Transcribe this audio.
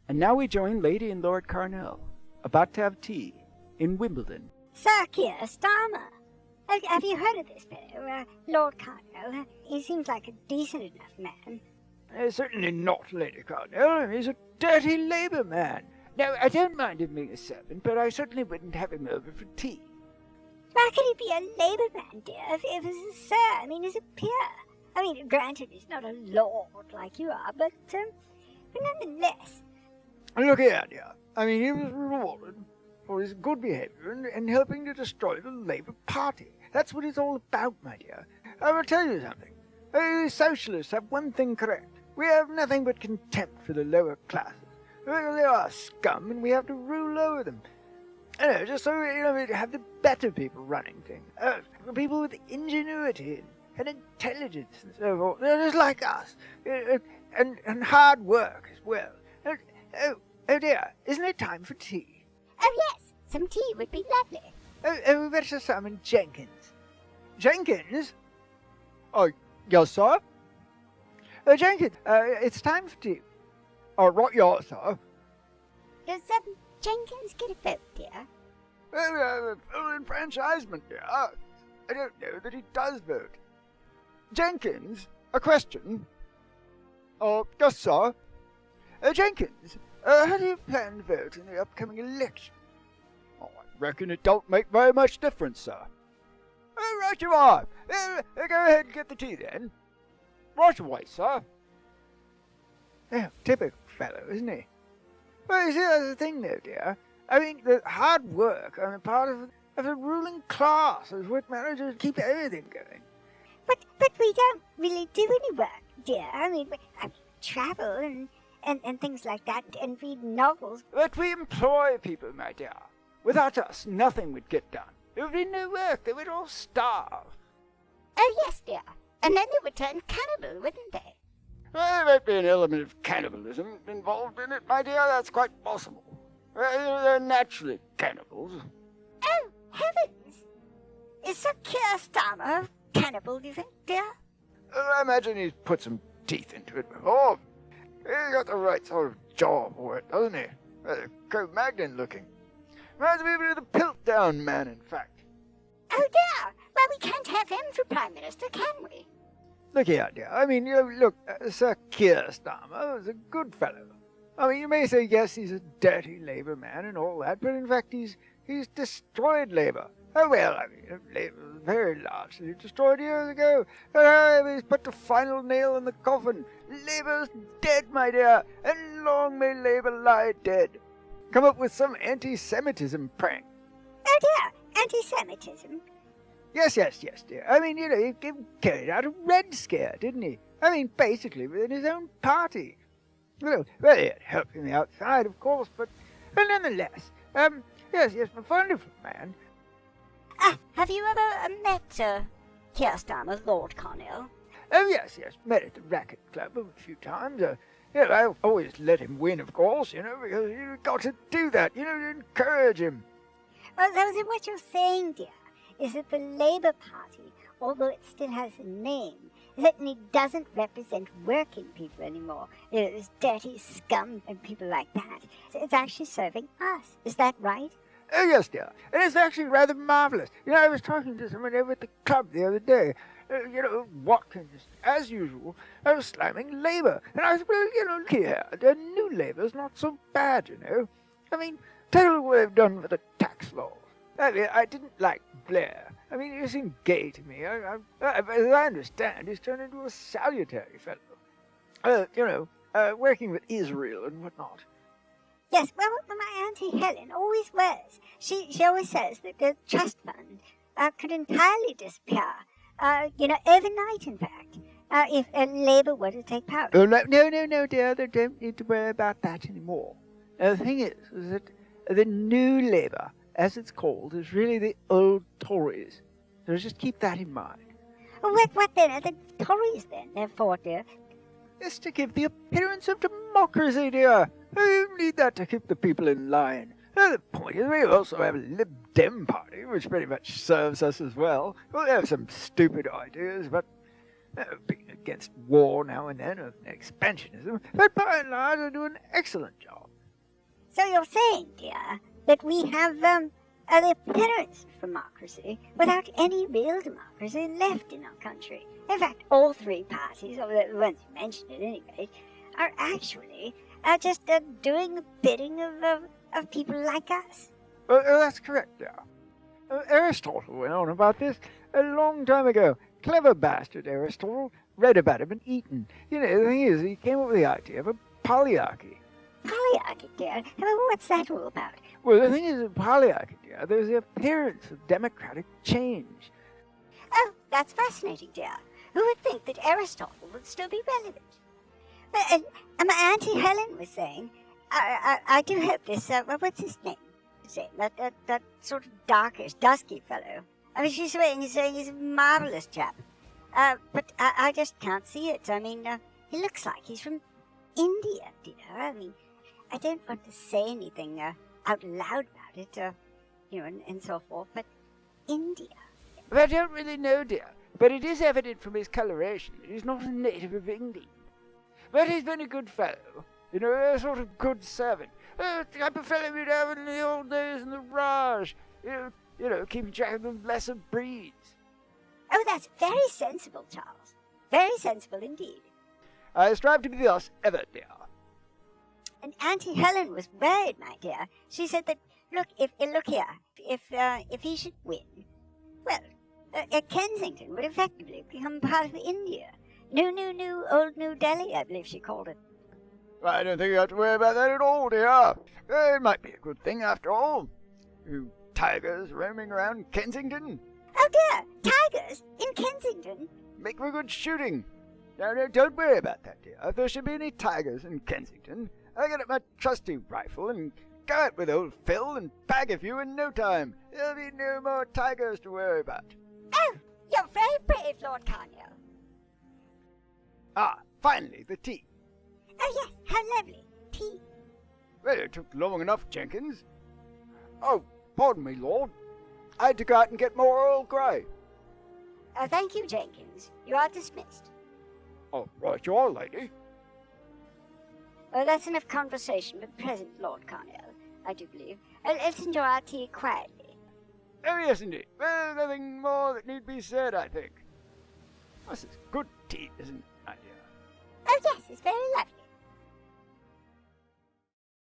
And now we join Lady and Lord Carnell, about to have tea, in Wimbledon. Sir Keir Starmer. Have you heard of this fellow, Lord Carnell? He seems like a decent enough man. Certainly not, Lady Carnell. He's a dirty Labour man. Now, I don't mind him being a servant, but I certainly wouldn't have him over for tea. How could he be a Labour man, dear, if he was a sir? I mean, he's a peer. I mean, granted, he's not a lord like you are, but nonetheless. Look here, dear. I mean, he was rewarded for his good behaviour and helping to destroy the Labour Party. That's what it's all about, my dear. I will tell you something. The Socialists have one thing correct. We have nothing but contempt for the lower classes. They are scum, and we have to rule over them. Just so, we have the better people running things. People with ingenuity and intelligence and so forth. Just like us. And hard work as well. Oh dear, isn't it time for tea? Oh yes, some tea would be lovely. We better summon Jenkins. Jenkins? Oh, yes, sir? Jenkins, it's time for tea. Right, yes, sir. Does Jenkins get a vote, dear? Full enfranchisement, dear. I don't know that he does vote. Jenkins, a question. Yes, sir. Jenkins, how do you plan to vote in the upcoming election? I reckon it don't make very much difference, sir. Right you are. Go ahead and get the tea, then. Right away, sir. Oh, typical fellow, isn't he? Well, you see, that's the thing, though, dear. I mean, the hard work on the part of the ruling class is what manages to keep everything going. But we don't really do any work, dear. I mean, travel and things like that, and read novels. But we employ people, my dear. Without us, nothing would get done. There would be no work. They would all starve. Oh, yes, dear. And then they would turn cannibal, wouldn't they? Well, there might be an element of cannibalism involved in it, my dear. That's quite possible. They're naturally cannibals. Oh, heavens! Is Sir Keir Starmer cannibal, do you think, dear? I imagine he's put some teeth into it before. He's got the right sort of jaw for it, doesn't he? Cro-Magnon looking. Reminds me a bit of the Piltdown man, in fact. Oh, dear! Well, we can't have him for Prime Minister, can we? Look here, dear. I mean, look, Sir Keir Starmer is a good fellow. I mean, you may say, yes, he's a dirty Labour man and all that, but in fact he's destroyed Labour. Oh, well, I mean, Labour was very largely destroyed years ago. He's put the final nail in the coffin. Labour's dead, my dear, and long may Labour lie dead. Come up with some anti-Semitism prank. Oh, dear, anti-Semitism? Yes, dear. I mean, he carried out a Red Scare, didn't he? I mean, basically within his own party. Well, he had help from the outside, of course, but nonetheless, yes, a wonderful man. Have you ever met Keir Starmer, Lord Carnell? Oh, yes, met at the Racket Club a few times. I always let him win, of course, because you've got to do that, to encourage him. Well, so what you're saying, dear, is that the Labour Party, although it still has a name, certainly doesn't represent working people anymore. There's dirty scum and people like that. So it's actually serving us. Is that right? Oh, yes, dear. And it's actually rather marvellous. I was talking to someone over at the club the other day. Watkins, as usual, I was slamming Labour. And I said, well, look here, the new Labour's not so bad, I mean, tell what they've done for the tax laws. I didn't like Blair. I mean, he seemed gay to me. As I understand, he's turned into a salutary fellow. Working with Israel and whatnot. Yes, well, my Auntie Helen always was. She always says that the trust fund could entirely disappear, overnight, in fact, if Labour were to take power. Oh, no, dear, they don't need to worry about that anymore. The thing is that the new Labour, as it's called, is really the old Tories. So just keep that in mind. What then are the Tories then, therefore, dear? It's to give the appearance of democracy, dear. You need that to keep the people in line. The point is, we also have a Lib Dem party, which pretty much serves us as well. Well, they have some stupid ideas, but against war now and then, and expansionism, but by and large they do an excellent job. So you're saying, dear, that we have the appearance of democracy without any real democracy left in our country. In fact, all three parties, or the ones you mentioned at any rate, are actually just doing the bidding of people like us. That's correct, dear. Aristotle went on about this a long time ago. Clever bastard, Aristotle. Read about him in Eton. You know, the thing is, he came up with the idea of a polyarchy. Polyarchy, dear? What's that all about? Well, the thing is, in polyarchy, dear, there's the appearance of democratic change. Oh, that's fascinating, dear. Who would think that Aristotle would still be relevant? My Auntie Helen was saying, I do hope this, what's his name? That sort of darkish, dusky fellow. I mean, she's saying he's a marvellous chap. But I just can't see it. I mean, he looks like he's from India, dear. I mean, I don't want to say anything out loud about it, and so forth, but India. Well, I don't really know, dear, but it is evident from his coloration that he's not a native of England. But he's been a good fellow, a sort of good servant. The type of fellow we'd have in the old days in the Raj, keeping track of the lesser breeds. Oh, that's very sensible, Charles. Very sensible indeed. I strive to be thus ever, dear. And Auntie Helen was worried, my dear. She said that, look here, if he should win, well, Kensington would effectively become part of India. New, old New Delhi, I believe she called it. I don't think you have to worry about that at all, dear. It might be a good thing after all. You tigers roaming around Kensington. Oh dear, tigers in Kensington? Make for good shooting. No, don't worry about that, dear. If there should be any tigers in Kensington, I'll get up my trusty rifle and go out with old Phil and bag a few in no time. There'll be no more tigers to worry about. Oh, you're very brave, Lord Carnell. Ah, finally, the tea. Oh yes, how lovely. Tea. Well, it took long enough, Jenkins. Oh, pardon me, Lord. I had to go out and get more Earl Grey. Thank you, Jenkins. You are dismissed. Oh, right you are, lady. Oh, that's enough conversation for the present, Lord Carnell, I do believe. Let's enjoy our tea quietly. Oh, yes, indeed. Well, nothing more that need be said, I think. This is good tea, isn't it, my dear? Oh, yes, it's very lovely.